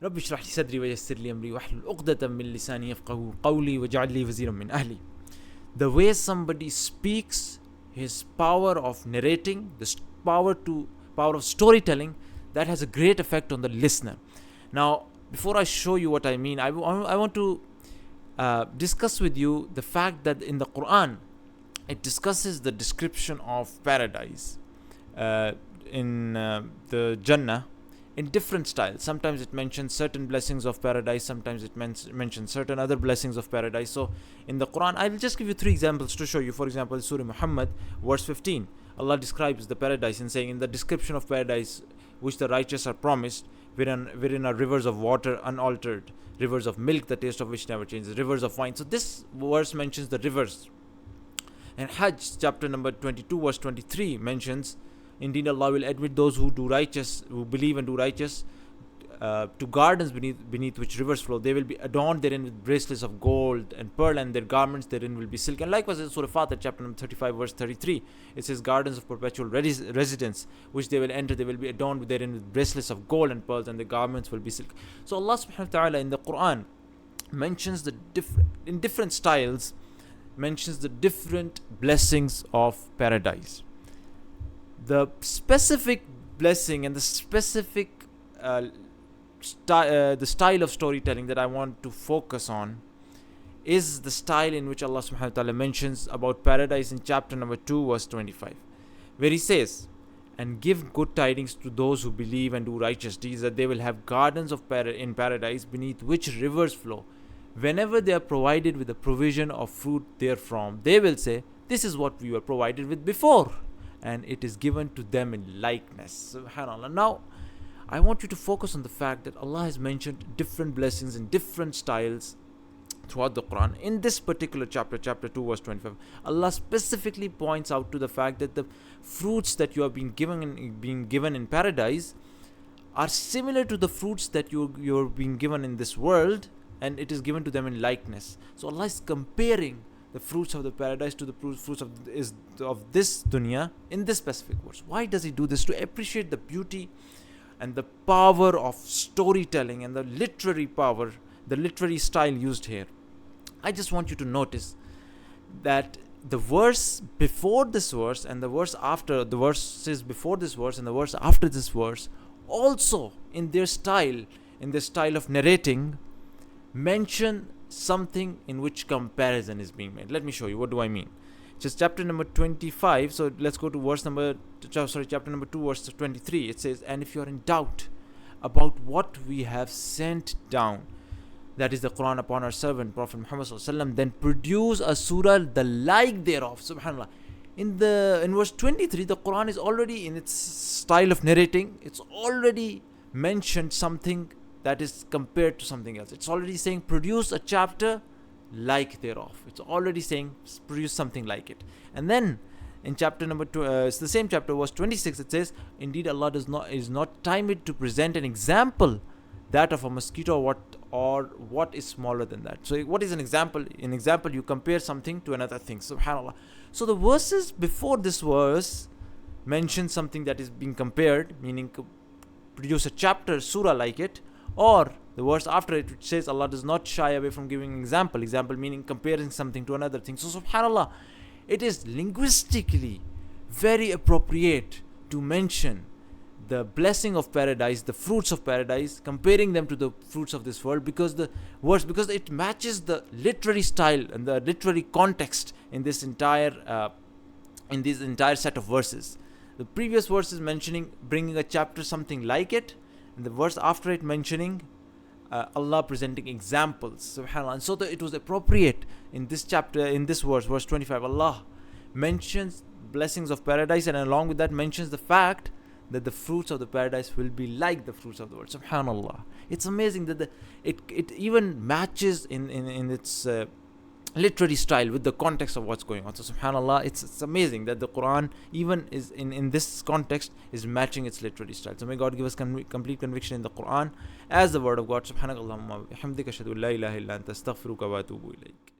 رب اشرح لي صدري ويسر لي أمري واحلل عقدة من لساني يفقهوا قولي واجعل لي وزيرا من أهلي. The way somebody speaks, his power of narrating, the power of storytelling, that has a great effect on the listener. Now, before I show you what I mean, I want to discuss with you the fact that in the Qur'an, it discusses the description of paradise in the Jannah in different styles. Sometimes it mentions certain blessings of paradise, sometimes it mentions certain other blessings of paradise. So in the Quran, I will just give you 3 examples to show you. For example, Surah Muhammad, verse 15, Allah describes the paradise in saying, in the description of paradise which the righteous are promised, wherein are rivers of water unaltered, rivers of milk, the taste of which never changes, rivers of wine. So this verse mentions the rivers. And Hajj chapter number 22 verse 23 mentions, indeed Allah will admit those who believe and do righteous, to gardens beneath which rivers flow. They will be adorned therein with bracelets of gold and pearl, and their garments therein will be silk. And likewise in Surah Fatir chapter number 35 verse 33, it says, gardens of perpetual residence which they will enter, they will be adorned therein with bracelets of gold and pearls, and the garments will be silk. So Allah subhanahu wa ta'ala in the Quran mentions in different styles, mentions the different blessings of paradise. The specific blessing and the specific the style of storytelling that I want to focus on is the style in which Allah subhanahu wa ta'ala mentions about paradise in chapter number 2 verse 25, where he says, and give good tidings to those who believe and do righteous deeds, that they will have gardens in paradise beneath which rivers flow. Whenever they are provided with the provision of fruit therefrom, they will say, this is what we were provided with before, and it is given to them in likeness. Subhanallah. Now, I want you to focus on the fact that Allah has mentioned different blessings in different styles throughout the Quran. In this particular chapter 2 verse 25, Allah specifically points out to the fact that the fruits that you are being given in paradise are similar to the fruits that you're being given in this world, and it is given to them in likeness. So Allah is comparing the fruits of the paradise to the fruits of this dunya in this specific verse. Why does he do this? To appreciate the beauty and the power of storytelling and the literary power, the literary style used here. I just want you to notice that the verse before this verse and the verse after, the verses before this verse and the verse after this verse, also in their style of narrating, mention something in which comparison is being made. Let me show you. What do I mean? Just chapter number 25. So let's go to chapter number 2 verse 23. It says, and if you are in doubt about what we have sent down, that is the Quran, upon our servant Prophet Muhammad sallallahu alaihi wasallam, then produce a surah the like thereof. Subhanallah. In verse 23, the Quran is already in its style of narrating. It's already mentioned something that is compared to something else. It's already saying produce a chapter like thereof. It's already saying produce something like it. And then in chapter number 2, it's the same chapter, verse 26, it says, indeed Allah is not timed to present an example, that of a mosquito or what is smaller than that. So what is an example? An example, you compare something to another thing. Subhanallah. So the verses before this verse mention something that is being compared, meaning produce a chapter, surah like it, or the verse after it which says Allah does not shy away from giving an example meaning comparing something to another thing. So subhanallah, it is linguistically very appropriate to mention the blessing of paradise, the fruits of paradise, comparing them to the fruits of this world, because it matches the literary style and the literary context in this entire set of verses. The previous verse is mentioning bringing a chapter something like it, and the verse after it mentioning Allah presenting examples. Subhanallah. And so it was appropriate in this chapter, in this verse 25, Allah mentions blessings of paradise, and along with that mentions the fact that the fruits of the paradise will be like the fruits of the world. Subhanallah. It's amazing that it even matches in its literary style with the context of what's going on. So subhanallah, it's amazing that the Quran even is in this context is matching its literary style. So may God give us complete conviction in the Quran as the word of God. Subhanakallahumma wa bihamdika ashhadu an la ilaha illa anta astaghfiruka wa atubu ilayk.